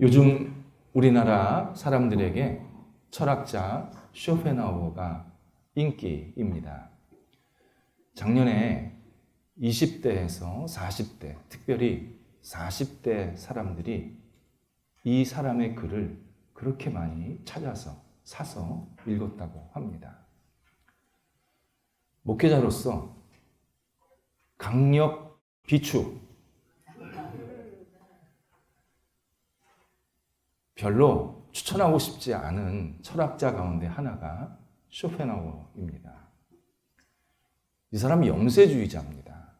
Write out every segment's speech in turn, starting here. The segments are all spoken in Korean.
요즘 우리나라 사람들에게 철학자 쇼펜하우어가 인기입니다. 작년에 20대에서 40대, 특별히 40대 사람들이 이 사람의 글을 그렇게 많이 찾아서 사서 읽었다고 합니다. 목회자로서 강력 비축, 별로 추천하고 싶지 않은 철학자 가운데 하나가 쇼펜하우어입니다. 이 사람은 영세주의자입니다.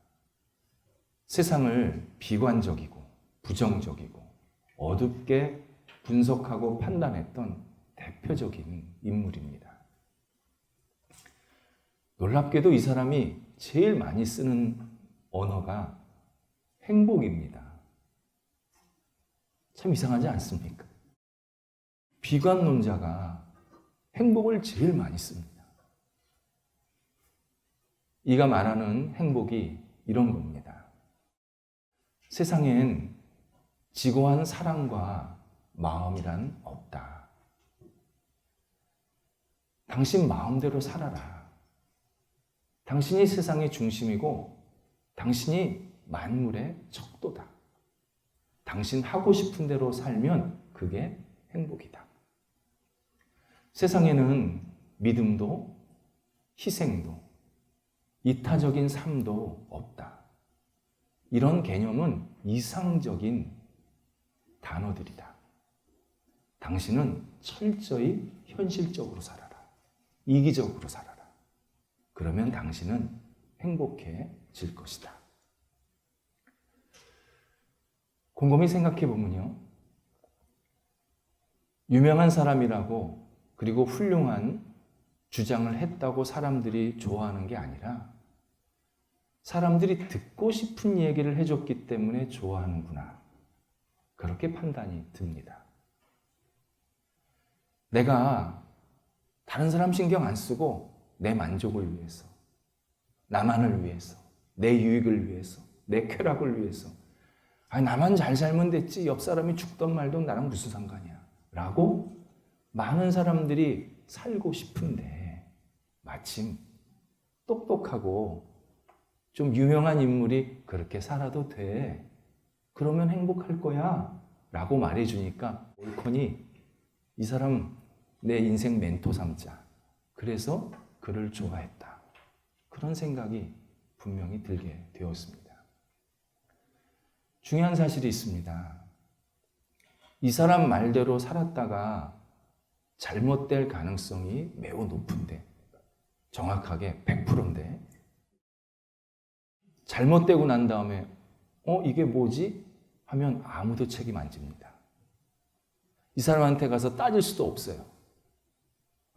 세상을 비관적이고 부정적이고 어둡게 분석하고 판단했던 대표적인 인물입니다. 놀랍게도 이 사람이 제일 많이 쓰는 언어가 행복입니다. 참 이상하지 않습니까? 비관론자가 행복을 제일 많이 씁니다. 이가 말하는 행복이 이런 겁니다. 세상엔 지고한 사랑과 마음이란 없다. 당신 마음대로 살아라. 당신이 세상의 중심이고 당신이 만물의 척도다. 당신 하고 싶은 대로 살면 그게 행복이다. 세상에는 믿음도 희생도 이타적인 삶도 없다. 이런 개념은 이상적인 단어들이다. 당신은 철저히 현실적으로 살아라. 이기적으로 살아라. 그러면 당신은 행복해질 것이다. 곰곰이 생각해 보면요. 유명한 사람이라고 그리고 훌륭한 주장을 했다고 사람들이 좋아하는 게 아니라 사람들이 듣고 싶은 얘기를 해줬기 때문에 좋아하는구나. 그렇게 판단이 듭니다. 내가 다른 사람 신경 안 쓰고 내 만족을 위해서, 나만을 위해서, 내 유익을 위해서, 내 쾌락을 위해서 나만 잘 살면 됐지 옆 사람이 죽던 말던 나랑 무슨 상관이야 라고 많은 사람들이 살고 싶은데 마침 똑똑하고 좀 유명한 인물이 그렇게 살아도 돼. 그러면 행복할 거야 라고 말해주니까 옳거니 이 사람 내 인생 멘토 삼자. 그래서 그를 좋아했다. 그런 생각이 분명히 들게 되었습니다. 중요한 사실이 있습니다. 이 사람 말대로 살았다가 잘못될 가능성이 매우 높은데, 정확하게 100%인데, 잘못되고 난 다음에 이게 뭐지? 하면 아무도 책임 안 집니다. 이 사람한테 가서 따질 수도 없어요.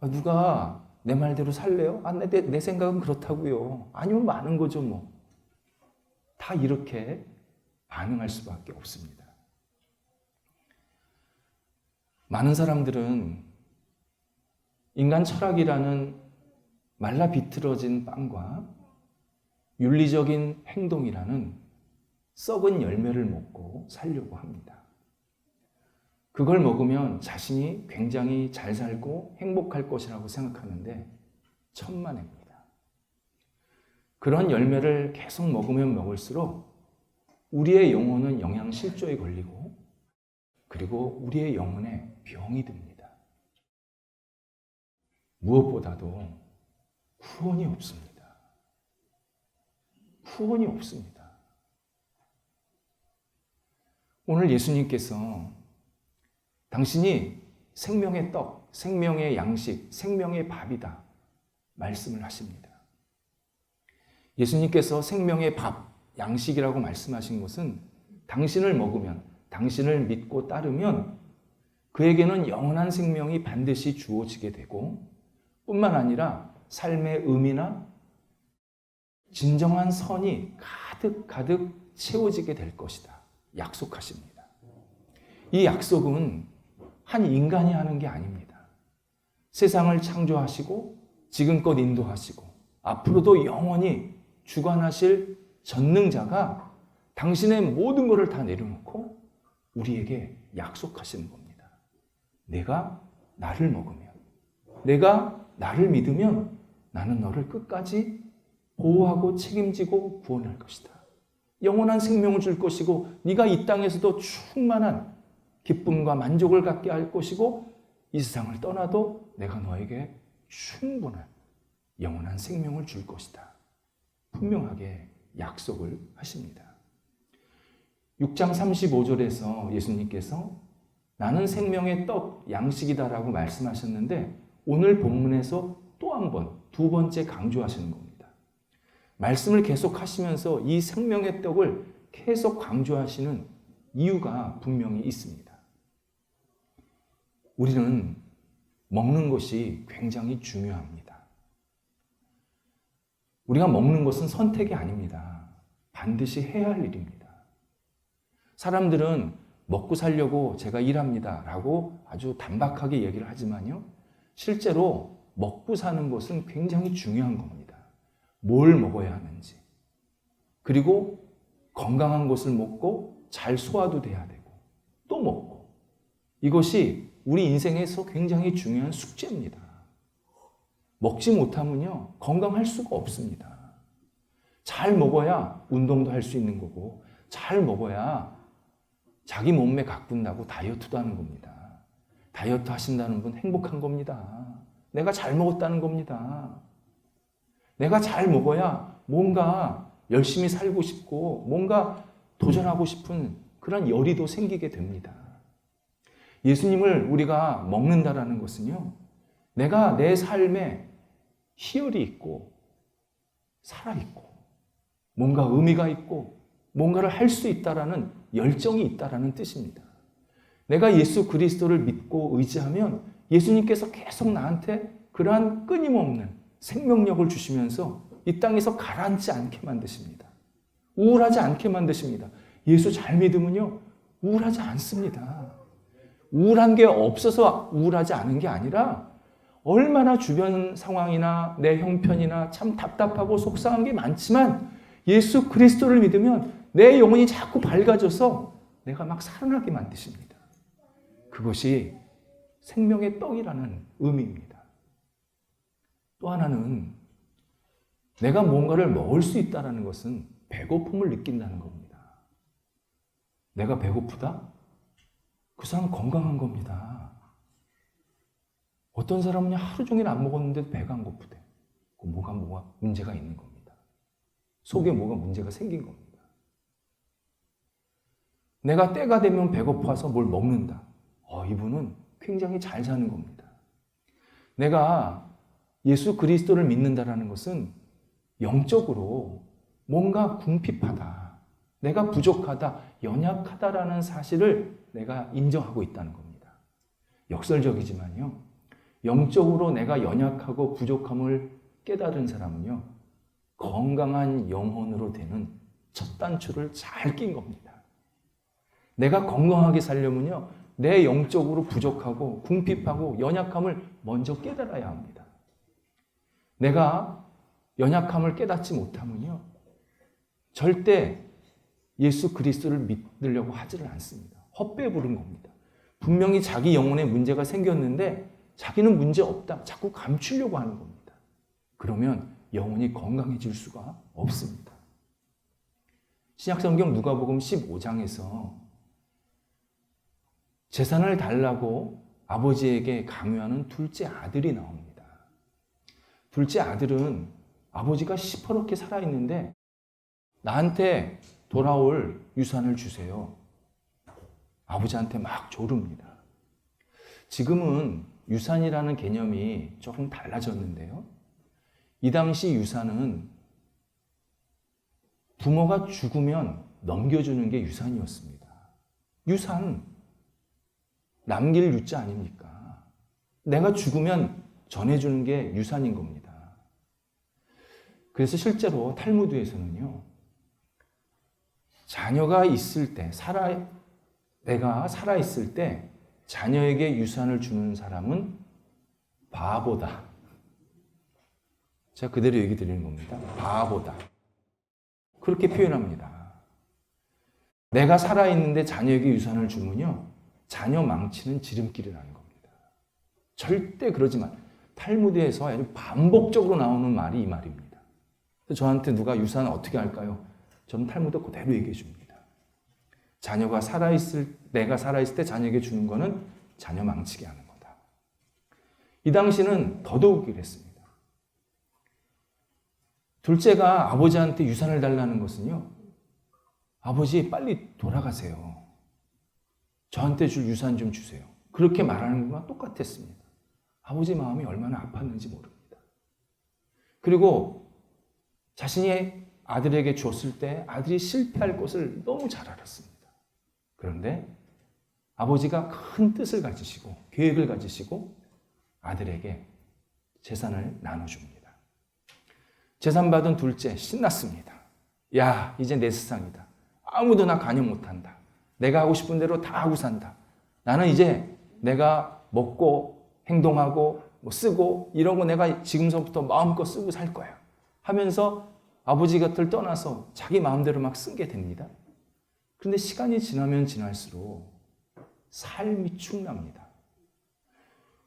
누가 내 말대로 살래요? 내 생각은 그렇다고요. 아니면 많은 거죠 뭐. 다 이렇게 반응할 수밖에 없습니다. 많은 사람들은 인간 철학이라는 말라 비틀어진 빵과 윤리적인 행동이라는 썩은 열매를 먹고 살려고 합니다. 그걸 먹으면 자신이 굉장히 잘 살고 행복할 것이라고 생각하는데 천만입니다. 그런 열매를 계속 먹으면 먹을수록 우리의 영혼은 영양실조에 걸리고 그리고 우리의 영혼에 병이 듭니다. 무엇보다도 구원이 없습니다. 구원이 없습니다. 오늘 예수님께서 당신이 생명의 떡, 생명의 양식, 생명의 밥이다 말씀을 하십니다. 예수님께서 생명의 밥, 양식이라고 말씀하신 것은 당신을 먹으면, 당신을 믿고 따르면 그에게는 영원한 생명이 반드시 주어지게 되고 뿐만 아니라 삶의 의미나 진정한 선이 가득가득 채워지게 될 것이다. 약속하십니다. 이 약속은 한 인간이 하는 게 아닙니다. 세상을 창조하시고 지금껏 인도하시고 앞으로도 영원히 주관하실 전능자가 당신의 모든 것을 다 내려놓고 우리에게 약속하시는 겁니다. 내가 나를 먹으면, 내가 나를 믿으면 나는 너를 끝까지 보호하고 책임지고 구원할 것이다. 영원한 생명을 줄 것이고 네가 이 땅에서도 충만한 기쁨과 만족을 갖게 할 것이고 이 세상을 떠나도 내가 너에게 충분한 영원한 생명을 줄 것이다. 분명하게 약속을 하십니다. 6장 35절에서 예수님께서 나는 생명의 떡, 양식이다라고 말씀하셨는데 오늘 본문에서 또 한 번, 두 번째 강조하시는 겁니다. 말씀을 계속 하시면서 이 생명의 떡을 계속 강조하시는 이유가 분명히 있습니다. 우리는 먹는 것이 굉장히 중요합니다. 우리가 먹는 것은 선택이 아닙니다. 반드시 해야 할 일입니다. 사람들은 먹고 살려고 제가 일합니다 라고 아주 단박하게 얘기를 하지만요. 실제로 먹고 사는 것은 굉장히 중요한 겁니다. 뭘 먹어야 하는지. 그리고 건강한 것을 먹고 잘 소화도 돼야 되고 또 먹고. 이것이 우리 인생에서 굉장히 중요한 숙제입니다. 먹지 못하면요, 건강할 수가 없습니다. 잘 먹어야 운동도 할 수 있는 거고, 잘 먹어야 자기 몸매 가꾼다고 다이어트도 하는 겁니다. 다이어트 하신다는 분 행복한 겁니다. 내가 잘 먹었다는 겁니다. 내가 잘 먹어야 뭔가 열심히 살고 싶고, 뭔가 도전하고 싶은 그런 열의도 생기게 됩니다. 예수님을 우리가 먹는다라는 것은요, 내가 내 삶에 희열이 있고, 살아있고, 뭔가 의미가 있고, 뭔가를 할 수 있다라는 열정이 있다라는 뜻입니다. 내가 예수 그리스도를 믿고 의지하면 예수님께서 계속 나한테 그러한 끊임없는 생명력을 주시면서 이 땅에서 가라앉지 않게 만드십니다. 우울하지 않게 만드십니다. 예수 잘 믿으면요, 우울하지 않습니다. 우울한 게 없어서 우울하지 않은 게 아니라 얼마나 주변 상황이나 내 형편이나 참 답답하고 속상한 게 많지만 예수 그리스도를 믿으면 내 영혼이 자꾸 밝아져서 내가 막 살아나게 만드십니다. 그것이 생명의 떡이라는 의미입니다. 또 하나는 내가 뭔가를 먹을 수 있다는 것은 배고픔을 느낀다는 겁니다. 내가 배고프다? 그 사람 건강한 겁니다. 어떤 사람은 하루 종일 안 먹었는데 배가 안 고프대. 뭐가 문제가 있는 겁니다. 속에 뭐가 문제가 생긴 겁니다. 내가 때가 되면 배고파서 뭘 먹는다. 이분은 굉장히 잘 사는 겁니다. 내가 예수 그리스도를 믿는다라는 것은 영적으로 뭔가 궁핍하다, 내가 부족하다, 연약하다라는 사실을 내가 인정하고 있다는 겁니다. 역설적이지만요, 영적으로 내가 연약하고 부족함을 깨달은 사람은요, 건강한 영혼으로 되는 첫 단추를 잘 낀 겁니다. 내가 건강하게 살려면요, 내 영적으로 부족하고 궁핍하고 연약함을 먼저 깨달아야 합니다. 내가 연약함을 깨닫지 못하면요, 절대 예수 그리스도를 믿으려고 하지를 않습니다. 헛배 부른 겁니다. 분명히 자기 영혼에 문제가 생겼는데 자기는 문제 없다, 자꾸 감추려고 하는 겁니다. 그러면 영혼이 건강해질 수가 없습니다. 신약성경 누가복음 15장에서 재산을 달라고 아버지에게 강요하는 둘째 아들이 나옵니다. 둘째 아들은 아버지가 시퍼렇게 살아있는데 나한테 돌아올 유산을 주세요. 아버지한테 막 조릅니다. 지금은 유산이라는 개념이 조금 달라졌는데요. 이 당시 유산은 부모가 죽으면 넘겨주는 게 유산이었습니다. 유산, 남길 유자 아닙니까? 내가 죽으면 전해주는 게 유산인 겁니다. 그래서 실제로 탈무드에서는요, 자녀가 있을 때, 내가 살아있을 때 자녀에게 유산을 주는 사람은 바보다. 제가 그대로 얘기 드리는 겁니다. 바보다. 그렇게 표현합니다. 내가 살아있는데 자녀에게 유산을 주면요, 자녀 망치는 지름길이라는 겁니다. 절대 그러지 마. 탈무드에서 아주 반복적으로 나오는 말이 이 말입니다. 저한테 누가 유산 어떻게 할까요? 저는 탈무드 그대로 얘기해 줍니다. 내가 살아있을 때 자녀에게 주는 거는 자녀 망치게 하는 거다. 이 당시는 더더욱 그랬습니다. 둘째가 아버지한테 유산을 달라는 것은요, 아버지 빨리 돌아가세요. 저한테 줄 유산 좀 주세요. 그렇게 말하는 것과 똑같았습니다. 아버지 마음이 얼마나 아팠는지 모릅니다. 그리고 자신이 아들에게 줬을 때 아들이 실패할 것을 너무 잘 알았습니다. 그런데 아버지가 큰 뜻을 가지시고 계획을 가지시고 아들에게 재산을 나눠줍니다. 재산 받은 둘째 신났습니다. 야, 이제 내 세상이다. 아무도 나 관여 못한다. 내가 하고 싶은 대로 다 하고 산다. 나는 이제 내가 먹고 행동하고 쓰고 이런 거 내가 지금서부터 마음껏 쓰고 살 거야 하면서 아버지 곁을 떠나서 자기 마음대로 막 쓰게 됩니다. 그런데 시간이 지나면 지날수록 삶이 축납니다.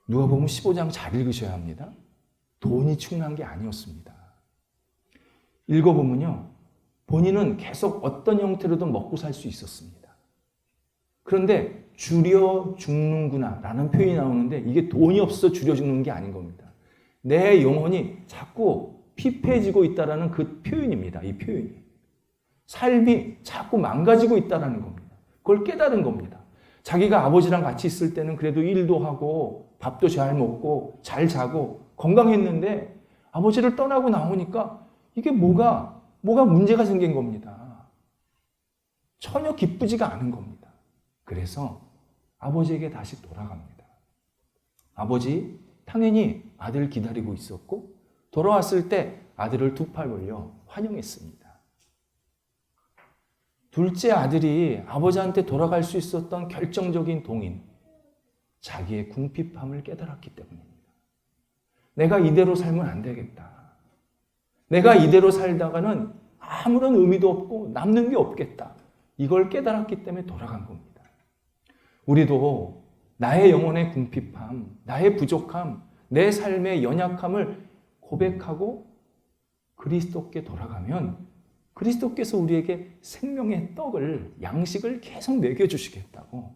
누가복음 15장 잘 읽으셔야 합니다. 돈이 축난 게 아니었습니다. 읽어보면요, 본인은 계속 어떤 형태로든 먹고 살 수 있었습니다. 그런데 줄여 죽는구나 라는 표현이 나오는데 이게 돈이 없어서 줄여 죽는 게 아닌 겁니다. 내 영혼이 자꾸 피폐해지고 있다는 그 표현입니다. 이 표현이. 삶이 자꾸 망가지고 있다는 겁니다. 그걸 깨달은 겁니다. 자기가 아버지랑 같이 있을 때는 그래도 일도 하고 밥도 잘 먹고 잘 자고 건강했는데 아버지를 떠나고 나오니까 이게 뭐가 문제가 생긴 겁니다. 전혀 기쁘지가 않은 겁니다. 그래서 아버지에게 다시 돌아갑니다. 아버지 당연히 아들 기다리고 있었고 돌아왔을 때 아들을 두 팔 벌려 환영했습니다. 둘째 아들이 아버지한테 돌아갈 수 있었던 결정적인 동인, 자기의 궁핍함을 깨달았기 때문입니다. 내가 이대로 살면 안 되겠다. 내가 이대로 살다가는 아무런 의미도 없고 남는 게 없겠다. 이걸 깨달았기 때문에 돌아간 겁니다. 우리도 나의 영혼의 궁핍함, 나의 부족함, 내 삶의 연약함을 고백하고 그리스도께 돌아가면 그리스도께서 우리에게 생명의 떡을, 양식을 계속 먹여주시겠다고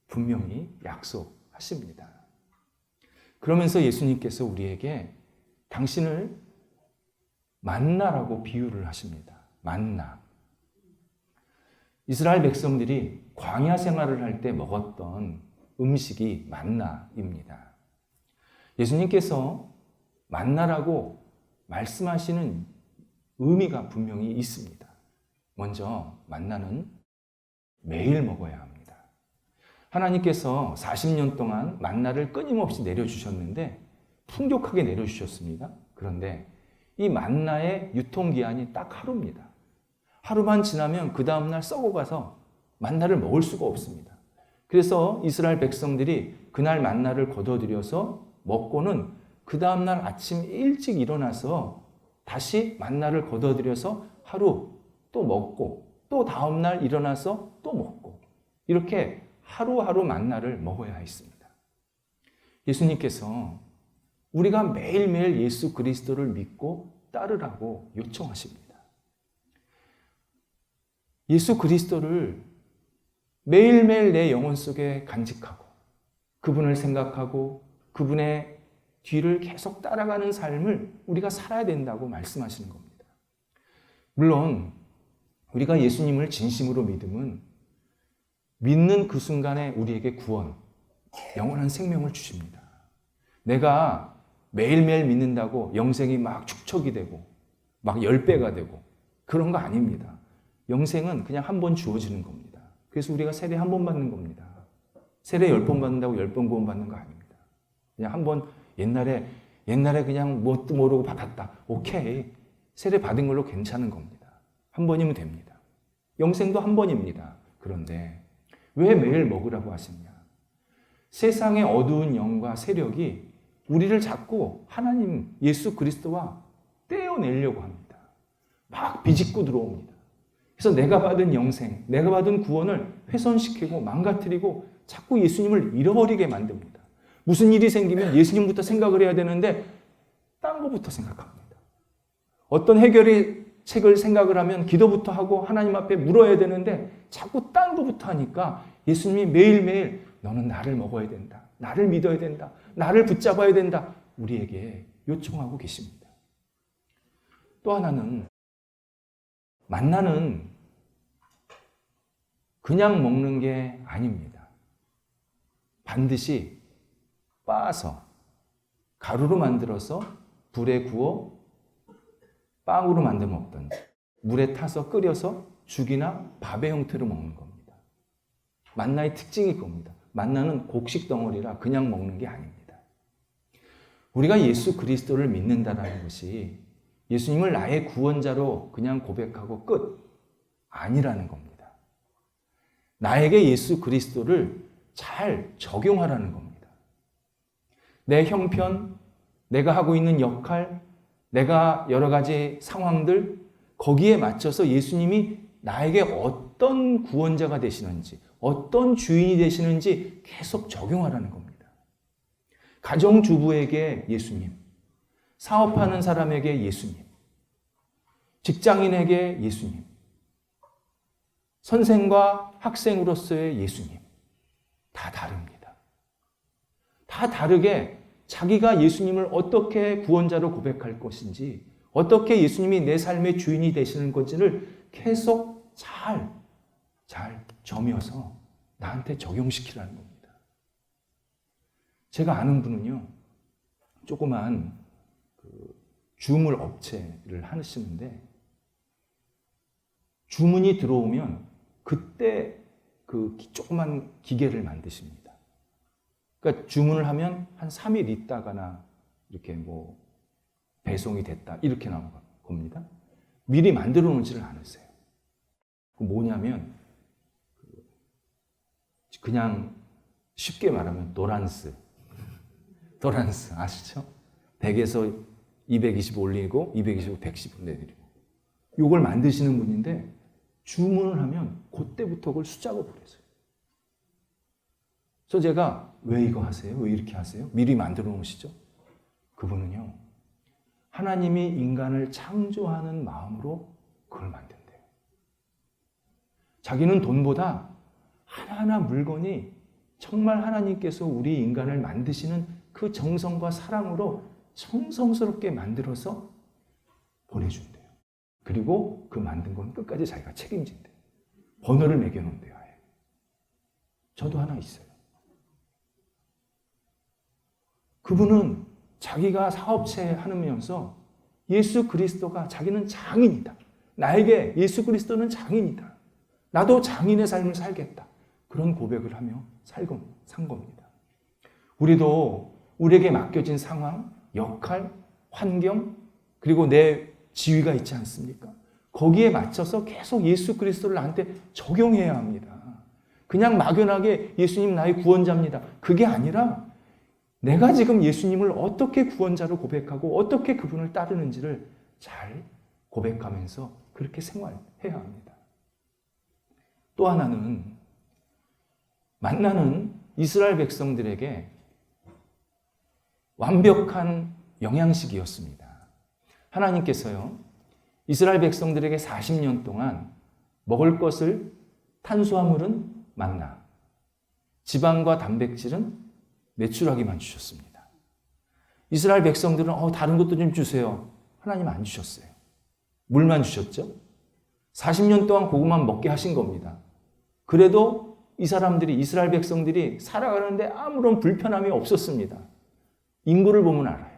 분명히 약속하십니다. 그러면서 예수님께서 우리에게 당신을 만나라고 비유를 하십니다. 만나. 이스라엘 백성들이 광야 생활을 할 때 먹었던 음식이 만나입니다. 예수님께서 만나라고 말씀하시는 의미가 분명히 있습니다. 먼저 만나는 매일 먹어야 합니다. 하나님께서 40년 동안 만나를 끊임없이 내려주셨는데 풍족하게 내려주셨습니다. 그런데 이 만나의 유통기한이 딱 하루입니다. 하루만 지나면 그 다음날 썩어가서 만나를 먹을 수가 없습니다. 그래서 이스라엘 백성들이 그날 만나를 거둬들여서 먹고는 그 다음날 아침 일찍 일어나서 다시 만나를 거둬들여서 하루 또 먹고 또 다음날 일어나서 또 먹고 이렇게 하루하루 만나를 먹어야 했습니다. 예수님께서 우리가 매일매일 예수 그리스도를 믿고 따르라고 요청하십니다. 예수 그리스도를 매일매일 내 영혼 속에 간직하고 그분을 생각하고 그분의 뒤를 계속 따라가는 삶을 우리가 살아야 된다고 말씀하시는 겁니다. 물론 우리가 예수님을 진심으로 믿으면 믿는 그 순간에 우리에게 구원, 영원한 생명을 주십니다. 내가 매일매일 믿는다고 영생이 막 축적이 되고 막 10배가 되고 그런 거 아닙니다. 영생은 그냥 한 번 주어지는 겁니다. 그래서 우리가 세례 한 번 받는 겁니다. 세례 10번 받는다고 10번 구원 받는 거 아닙니다. 그냥 한 번 옛날에 그냥 뭣도 모르고 받았다. 오케이. 세례 받은 걸로 괜찮은 겁니다. 한 번이면 됩니다. 영생도 한 번입니다. 그런데 왜 매일 먹으라고 하시냐? 세상의 어두운 영과 세력이 우리를 자꾸 하나님 예수 그리스도와 떼어내려고 합니다. 막 비집고 들어옵니다. 그래서 내가 받은 영생, 내가 받은 구원을 훼손시키고 망가뜨리고 자꾸 예수님을 잃어버리게 만듭니다. 무슨 일이 생기면 예수님부터 생각을 해야 되는데 딴 거부터 생각합니다. 어떤 해결의 책을 생각을 하면 기도부터 하고 하나님 앞에 물어야 되는데 자꾸 딴 거부터 하니까 예수님이 매일매일 너는 나를 먹어야 된다. 나를 믿어야 된다. 나를 붙잡아야 된다. 우리에게 요청하고 계십니다. 또 하나는 만나는 그냥 먹는 게 아닙니다. 반드시 빻아서 가루로 만들어서 불에 구워 빵으로 만들어 먹든지 물에 타서 끓여서 죽이나 밥의 형태로 먹는 겁니다. 만나의 특징이 그겁니다. 만나는 곡식 덩어리라 그냥 먹는 게 아닙니다. 우리가 예수 그리스도를 믿는다는 것이 예수님을 나의 구원자로 그냥 고백하고 끝 아니라는 겁니다. 나에게 예수 그리스도를 잘 적용하라는 겁니다. 내 형편, 내가 하고 있는 역할, 내가 여러 가지 상황들 거기에 맞춰서 예수님이 나에게 어떤 구원자가 되시는지 어떤 주인이 되시는지 계속 적용하라는 겁니다. 가정주부에게 예수님, 사업하는 사람에게 예수님, 직장인에게 예수님, 선생과 학생으로서의 예수님 다 다릅니다. 다 다르게 자기가 예수님을 어떻게 구원자로 고백할 것인지 어떻게 예수님이 내 삶의 주인이 되시는 건지를 계속 잘 점여서 나한테 적용시키라는 겁니다. 제가 아는 분은요, 조그만 주물 업체를 하시는데 주문이 들어오면 그때 그 조그만 기계를 만드십니다. 그러니까 주문을 하면 한 3일 있다가나 이렇게 뭐 배송이 됐다 이렇게 나온 겁니다. 미리 만들어 놓지를 않으세요. 뭐냐면 그냥 쉽게 말하면 도란스 아시죠? 100에서 220 올리고 220, 110 내드리고 이걸 만드시는 분인데 주문을 하면 그때부터 그걸 수작업 버려서요. 그래서 제가 왜 이거 하세요? 왜 이렇게 하세요? 미리 만들어 놓으시죠? 그분은요, 하나님이 인간을 창조하는 마음으로 그걸 만든대요. 자기는 돈보다 하나하나 물건이 정말 하나님께서 우리 인간을 만드시는 그 정성과 사랑으로 정성스럽게 만들어서 보내준대요. 그리고 그 만든 건 끝까지 자기가 책임진대요. 번호를 매겨놓은대요. 저도 하나 있어요. 그분은 자기가 사업체 하면서 예수 그리스도가 자기는 장인이다. 나에게 예수 그리스도는 장인이다. 나도 장인의 삶을 살겠다. 그런 고백을 하며 산 겁니다. 우리도 우리에게 맡겨진 상황, 역할, 환경, 그리고 내 지위가 있지 않습니까? 거기에 맞춰서 계속 예수 그리스도를 나한테 적용해야 합니다. 그냥 막연하게 예수님 나의 구원자입니다. 그게 아니라 내가 지금 예수님을 어떻게 구원자로 고백하고 어떻게 그분을 따르는지를 잘 고백하면서 그렇게 생활해야 합니다. 또 하나는 만나는 이스라엘 백성들에게 완벽한 영양식이었습니다. 하나님께서요, 이스라엘 백성들에게 40년 동안 먹을 것을 탄수화물은 만나, 지방과 단백질은 메추라기만 주셨습니다. 이스라엘 백성들은 다른 것도 좀 주세요. 하나님 안 주셨어요. 물만 주셨죠. 40년 동안 그것만 먹게 하신 겁니다. 그래도 이스라엘 백성들이 살아가는데 아무런 불편함이 없었습니다. 인구를 보면 알아요.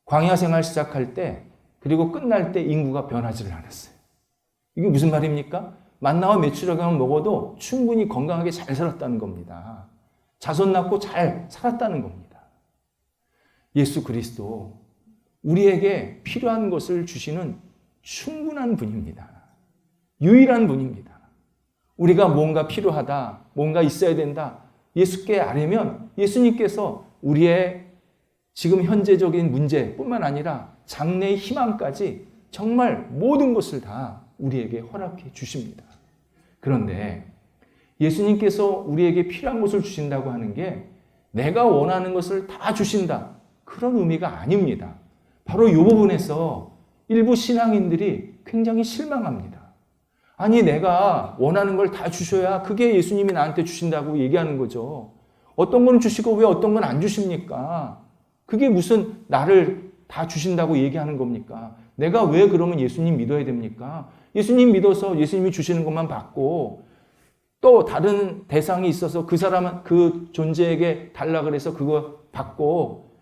광야 생활 시작할 때 그리고 끝날 때 인구가 변하지를 않았어요. 이게 무슨 말입니까? 만나와 메추라기만 먹어도 충분히 건강하게 잘 살았다는 겁니다. 자손 낳고 잘 살았다는 겁니다. 예수 그리스도 우리에게 필요한 것을 주시는 충분한 분입니다. 유일한 분입니다. 우리가 뭔가 필요하다, 뭔가 있어야 된다, 예수께 아뢰면 예수님께서 우리의 지금 현재적인 문제뿐만 아니라 장래의 희망까지 정말 모든 것을 다 우리에게 허락해 주십니다. 그런데 예수님께서 우리에게 필요한 것을 주신다고 하는 게 내가 원하는 것을 다 주신다, 그런 의미가 아닙니다. 바로 이 부분에서 일부 신앙인들이 굉장히 실망합니다. 아니, 내가 원하는 걸 다 주셔야 그게 예수님이 나한테 주신다고 얘기하는 거죠. 어떤 건 주시고 왜 어떤 건 안 주십니까? 그게 무슨 나를 다 주신다고 얘기하는 겁니까? 내가 왜 그러면 예수님 믿어야 됩니까? 예수님 믿어서 예수님이 주시는 것만 받고 또 다른 대상이 있어서 그 사람은 그 존재에게 달라 그래서 그거 받고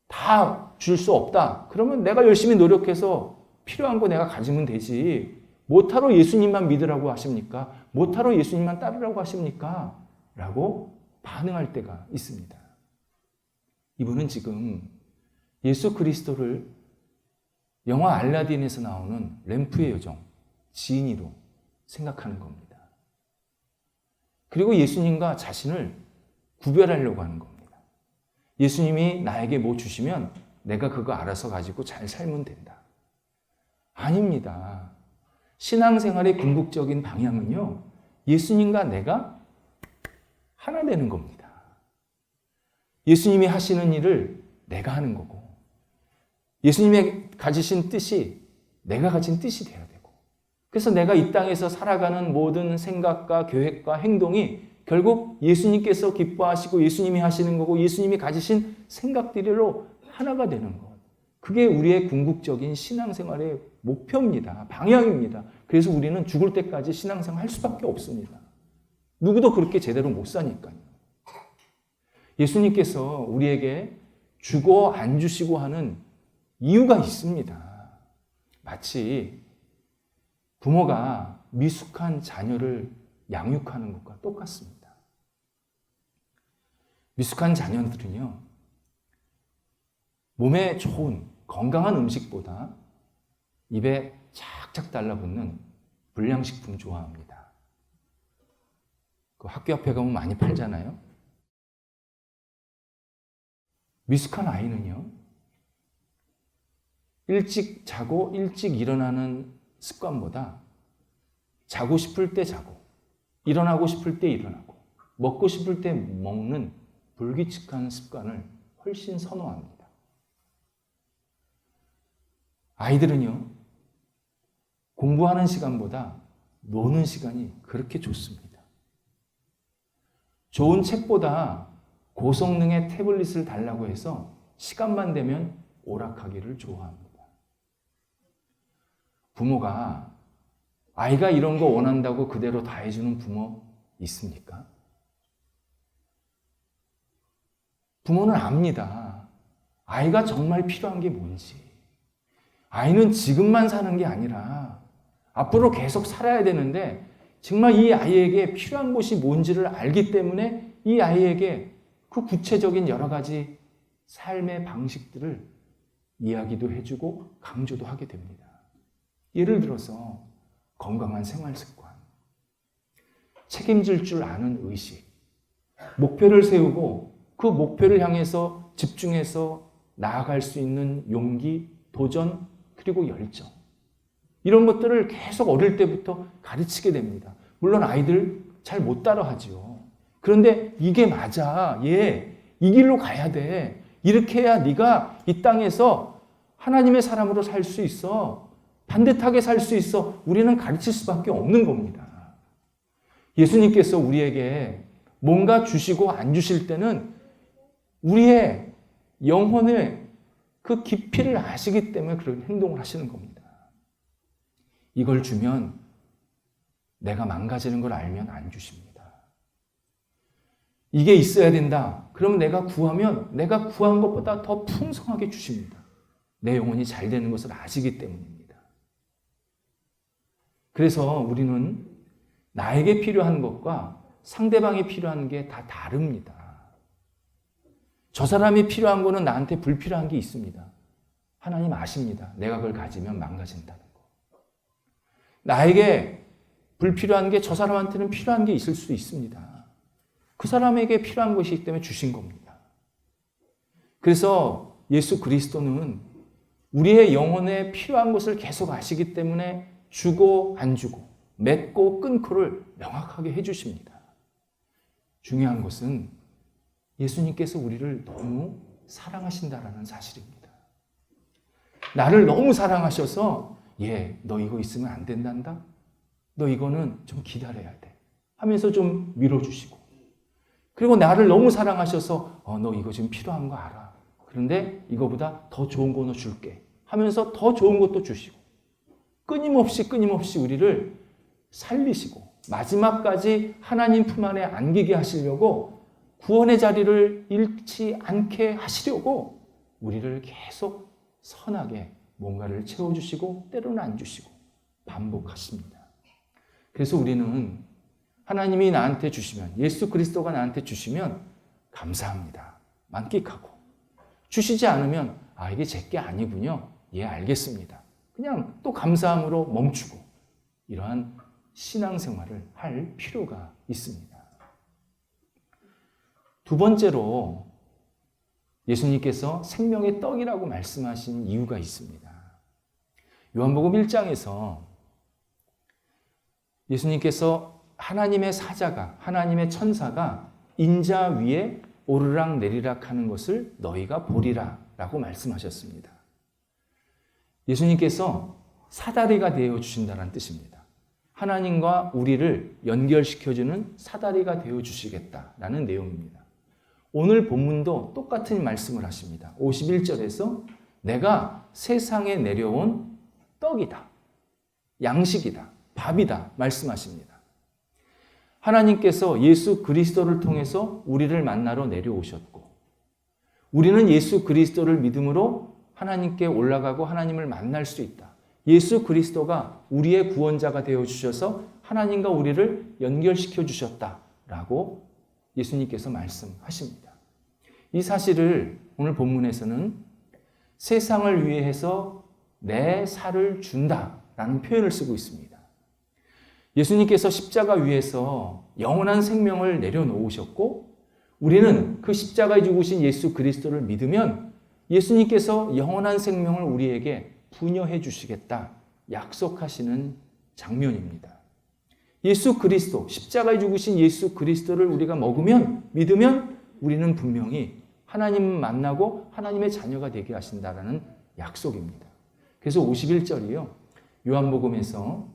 다 줄 수 없다. 그러면 내가 열심히 노력해서 필요한 거 내가 가지면 되지. 뭐하러 예수님만 믿으라고 하십니까? 뭐하러 예수님만 따르라고 하십니까? 라고 반응할 때가 있습니다. 이분은 지금 예수 그리스도를 영화 알라딘에서 나오는 램프의 요정, 지니로 생각하는 겁니다. 그리고 예수님과 자신을 구별하려고 하는 겁니다. 예수님이 나에게 뭐 주시면 내가 그거 알아서 가지고 잘 살면 된다. 아닙니다. 신앙생활의 궁극적인 방향은요, 예수님과 내가 하나 되는 겁니다. 예수님이 하시는 일을 내가 하는 거고, 예수님이 가지신 뜻이 내가 가진 뜻이 되어야 되고, 그래서 내가 이 땅에서 살아가는 모든 생각과 계획과 행동이 결국 예수님께서 기뻐하시고 예수님이 하시는 거고 예수님이 가지신 생각들로 하나가 되는 것. 그게 우리의 궁극적인 신앙생활의 목표입니다. 방향입니다. 그래서 우리는 죽을 때까지 신앙생활 할 수밖에 없습니다. 누구도 그렇게 제대로 못 사니까요. 예수님께서 우리에게 주고 안 주시고 하는 이유가 있습니다. 마치 부모가 미숙한 자녀를 양육하는 것과 똑같습니다. 미숙한 자녀들은요, 몸에 좋은 건강한 음식보다 입에 착착 달라붙는 불량식품 좋아합니다. 그 학교 앞에 가면 많이 팔잖아요. 미숙한 아이는요, 일찍 자고 일찍 일어나는 습관보다 자고 싶을 때 자고 일어나고 싶을 때 일어나고 먹고 싶을 때 먹는 불규칙한 습관을 훨씬 선호합니다. 아이들은요, 공부하는 시간보다 노는 시간이 그렇게 좋습니다. 좋은 책보다 고성능의 태블릿을 달라고 해서 시간만 되면 오락하기를 좋아합니다. 부모가 아이가 이런 거 원한다고 그대로 다 해주는 부모 있습니까? 부모는 압니다. 아이가 정말 필요한 게 뭔지. 아이는 지금만 사는 게 아니라 앞으로 계속 살아야 되는데 정말 이 아이에게 필요한 것이 뭔지를 알기 때문에 이 아이에게 그 구체적인 여러 가지 삶의 방식들을 이야기도 해주고 강조도 하게 됩니다. 예를 들어서 건강한 생활 습관, 책임질 줄 아는 의식, 목표를 세우고 그 목표를 향해서 집중해서 나아갈 수 있는 용기, 도전, 그리고 열정. 이런 것들을 계속 어릴 때부터 가르치게 됩니다. 물론 아이들 잘 못 따라하죠. 그런데 이게 맞아. 이 길로 가야 돼. 이렇게 해야 네가 이 땅에서 하나님의 사람으로 살 수 있어. 반듯하게 살 수 있어. 우리는 가르칠 수밖에 없는 겁니다. 예수님께서 우리에게 뭔가 주시고 안 주실 때는 우리의 영혼의 그 깊이를 아시기 때문에 그런 행동을 하시는 겁니다. 이걸 주면 내가 망가지는 걸 알면 안 주십니다. 이게 있어야 된다. 그러면 내가 구하면 내가 구한 것보다 더 풍성하게 주십니다. 내 영혼이 잘 되는 것을 아시기 때문입니다. 그래서 우리는 나에게 필요한 것과 상대방이 필요한 게 다 다릅니다. 저 사람이 필요한 거는 나한테 불필요한 게 있습니다. 하나님 아십니다. 내가 그걸 가지면 망가진다는 거. 나에게 불필요한 게 저 사람한테는 필요한 게 있을 수 있습니다. 그 사람에게 필요한 것이 있기 때문에 주신 겁니다. 그래서 예수 그리스도는 우리의 영혼에 필요한 것을 계속 아시기 때문에 주고 안 주고 맺고 끊고를 명확하게 해주십니다. 중요한 것은 예수님께서 우리를 너무 사랑하신다라는 사실입니다. 나를 너무 사랑하셔서 너 이거 있으면 안 된단다? 너 이거는 좀 기다려야 돼 하면서 좀 밀어주시고, 그리고 나를 너무 사랑하셔서 너 이거 지금 필요한 거 알아. 그런데 이거보다 더 좋은 거 너 줄게 하면서 더 좋은 것도 주시고, 끊임없이 우리를 살리시고 마지막까지 하나님 품 안에 안기게 하시려고, 구원의 자리를 잃지 않게 하시려고 우리를 계속 선하게 뭔가를 채워주시고 때로는 안 주시고 반복하십니다. 그래서 우리는 하나님이 나한테 주시면, 예수 그리스도가 나한테 주시면 감사합니다. 만끽하고, 주시지 않으면 이게 제게 아니군요. 알겠습니다. 그냥 또 감사함으로 멈추고, 이러한 신앙생활을 할 필요가 있습니다. 두 번째로 예수님께서 생명의 떡이라고 말씀하신 이유가 있습니다. 요한복음 1장에서 예수님께서 하나님의 사자가, 하나님의 천사가 인자 위에 오르락 내리락 하는 것을 너희가 보리라 라고 말씀하셨습니다. 예수님께서 사다리가 되어 주신다는 뜻입니다. 하나님과 우리를 연결시켜주는 사다리가 되어 주시겠다라는 내용입니다. 오늘 본문도 똑같은 말씀을 하십니다. 51절에서 내가 세상에 내려온 떡이다, 양식이다, 밥이다 말씀하십니다. 하나님께서 예수 그리스도를 통해서 우리를 만나러 내려오셨고, 우리는 예수 그리스도를 믿음으로 하나님께 올라가고 하나님을 만날 수 있다. 예수 그리스도가 우리의 구원자가 되어주셔서 하나님과 우리를 연결시켜 주셨다라고 예수님께서 말씀하십니다. 이 사실을 오늘 본문에서는 세상을 위해서 내 살을 준다라는 표현을 쓰고 있습니다. 예수님께서 십자가 위에서 영원한 생명을 내려놓으셨고, 우리는 그 십자가에 죽으신 예수 그리스도를 믿으면 예수님께서 영원한 생명을 우리에게 부여해 주시겠다 약속하시는 장면입니다. 예수 그리스도, 십자가에 죽으신 예수 그리스도를 우리가 믿으면 우리는 분명히 하나님 만나고 하나님의 자녀가 되게 하신다라는 약속입니다. 그래서 51절이요. 요한복음에서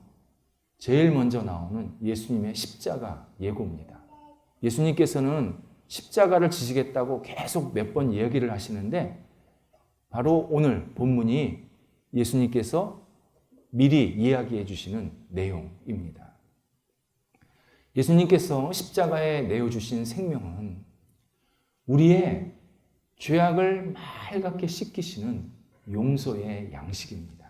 제일 먼저 나오는 예수님의 십자가 예고입니다. 예수님께서는 십자가를 지시겠다고 계속 몇 번 이야기를 하시는데, 바로 오늘 본문이 예수님께서 미리 이야기해 주시는 내용입니다. 예수님께서 십자가에 내어주신 생명은 우리의 죄악을 맑게 씻기시는 용서의 양식입니다.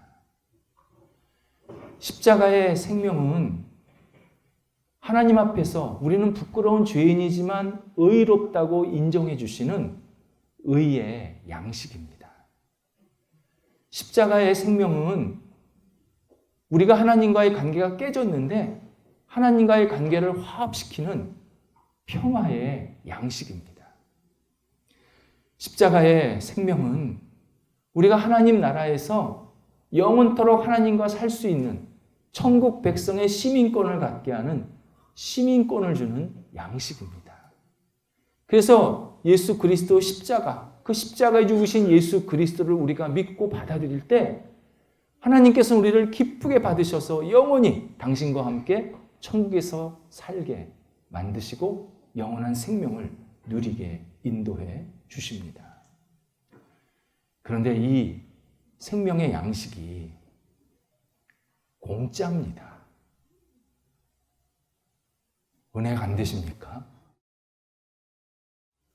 십자가의 생명은 하나님 앞에서 우리는 부끄러운 죄인이지만 의롭다고 인정해 주시는 의의 양식입니다. 십자가의 생명은 우리가 하나님과의 관계가 깨졌는데 하나님과의 관계를 화합시키는 평화의 양식입니다. 십자가의 생명은 우리가 하나님 나라에서 영원토록 하나님과 살 수 있는 천국 백성의 시민권을 갖게 하는 시민권을 주는 양식입니다. 그래서 예수 그리스도 십자가, 그 십자가에 죽으신 예수 그리스도를 우리가 믿고 받아들일 때 하나님께서 우리를 기쁘게 받으셔서 영원히 당신과 함께 천국에서 살게 만드시고 영원한 생명을 누리게 인도해 주십니다. 그런데 이 생명의 양식이 공짜입니다. 은혜가 안 되십니까?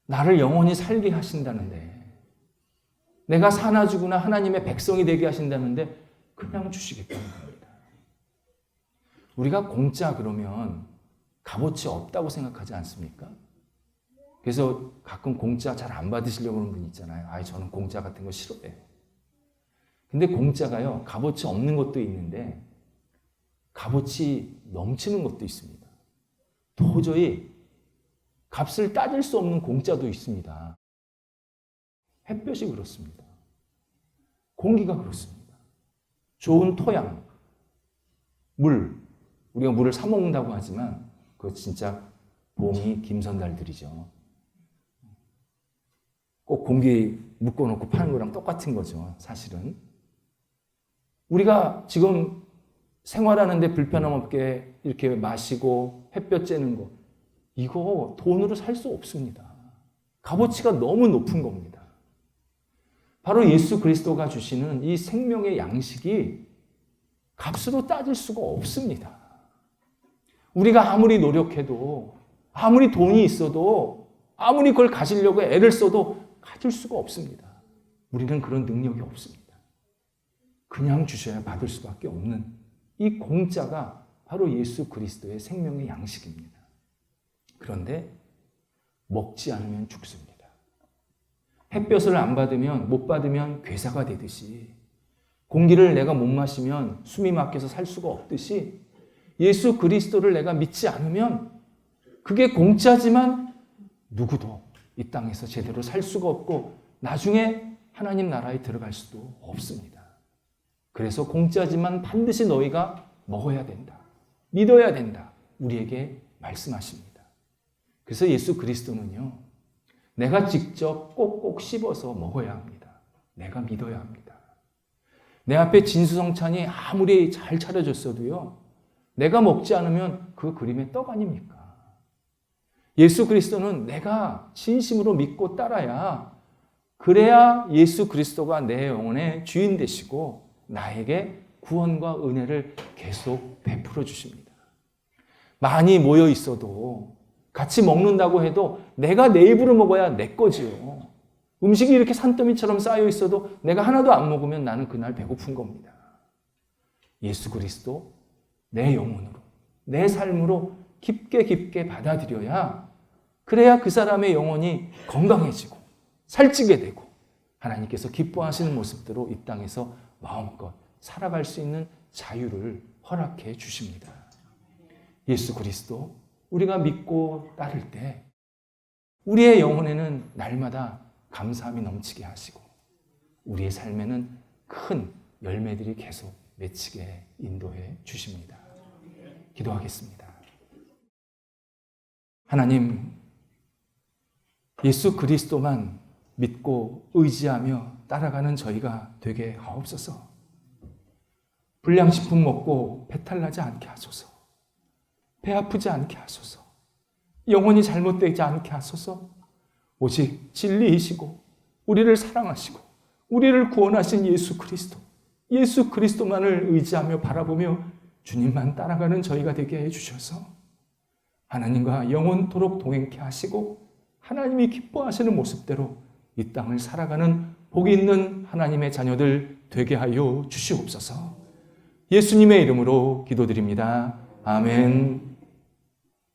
나를 영원히 살게 하신다는데, 내가 사나 죽으나 하나님의 백성이 되게 하신다는데 그냥 주시겠다는 겁니다. 우리가 공짜 그러면 값어치 없다고 생각하지 않습니까? 그래서 가끔 공짜 잘 안 받으시려고 하는 분 있잖아요. 저는 공짜 같은 거 싫어해요. 근데 공짜가요, 값어치 없는 것도 있는데 값어치 넘치는 것도 있습니다. 도저히 값을 따질 수 없는 공짜도 있습니다. 햇볕이 그렇습니다. 공기가 그렇습니다. 좋은 토양, 물, 우리가 물을 사 먹는다고 하지만 그거 진짜 봉이 김선달들이죠. 꼭 공기 묶어놓고 파는 거랑 똑같은 거죠, 사실은. 우리가 지금 생활하는데 불편함 없게 이렇게 마시고 햇볕 쬐는 거, 이거 돈으로 살 수 없습니다. 값어치가 너무 높은 겁니다. 바로 예수 그리스도가 주시는 이 생명의 양식이 값으로 따질 수가 없습니다. 우리가 아무리 노력해도, 아무리 돈이 있어도, 아무리 그걸 가지려고 애를 써도 가질 수가 없습니다. 우리는 그런 능력이 없습니다. 그냥 주셔야 받을 수밖에 없는 이 공짜가 바로 예수 그리스도의 생명의 양식입니다. 그런데 먹지 않으면 죽습니다. 햇볕을 안 받으면, 못 받으면 괴사가 되듯이, 공기를 내가 못 마시면 숨이 막혀서 살 수가 없듯이, 예수 그리스도를 내가 믿지 않으면 그게 공짜지만 누구도 이 땅에서 제대로 살 수가 없고 나중에 하나님 나라에 들어갈 수도 없습니다. 그래서 공짜지만 반드시 너희가 먹어야 된다. 믿어야 된다. 우리에게 말씀하십니다. 그래서 예수 그리스도는요, 내가 직접 꼭꼭 씹어서 먹어야 합니다. 내가 믿어야 합니다. 내 앞에 진수성찬이 아무리 잘 차려졌어도요, 내가 먹지 않으면 그 그림의 떡 아닙니까? 예수 그리스도는 내가 진심으로 믿고 따라야, 그래야 예수 그리스도가 내 영혼의 주인 되시고 나에게 구원과 은혜를 계속 베풀어 주십니다. 많이 모여 있어도, 같이 먹는다고 해도 내가 내 입으로 먹어야 내 거지요. 음식이 이렇게 산더미처럼 쌓여 있어도 내가 하나도 안 먹으면 나는 그날 배고픈 겁니다. 예수 그리스도 내 영혼으로, 내 삶으로 깊게 깊게 받아들여야, 그래야 그 사람의 영혼이 건강해지고 살찌게 되고 하나님께서 기뻐하시는 모습대로 이 땅에서 마음껏 살아갈 수 있는 자유를 허락해 주십니다. 예수 그리스도 우리가 믿고 따를 때 우리의 영혼에는 날마다 감사함이 넘치게 하시고 우리의 삶에는 큰 열매들이 계속 맺히게 인도해 주십니다. 기도하겠습니다. 하나님, 예수 그리스도만 믿고 의지하며 따라가는 저희가 되게 하옵소서. 불량식품 먹고 배탈 나지 않게 하소서. 배 아프지 않게 하소서. 영혼이 잘못되지 않게 하소서. 오직 진리이시고 우리를 사랑하시고 우리를 구원하신 예수 그리스도, 예수 그리스도만을 의지하며 바라보며 주님만 따라가는 저희가 되게 해주셔서 하나님과 영원토록 동행케 하시고 하나님이 기뻐하시는 모습대로 이 땅을 살아가는 복 있는 하나님의 자녀들 되게 하여 주시옵소서. 예수님의 이름으로 기도드립니다. 아멘.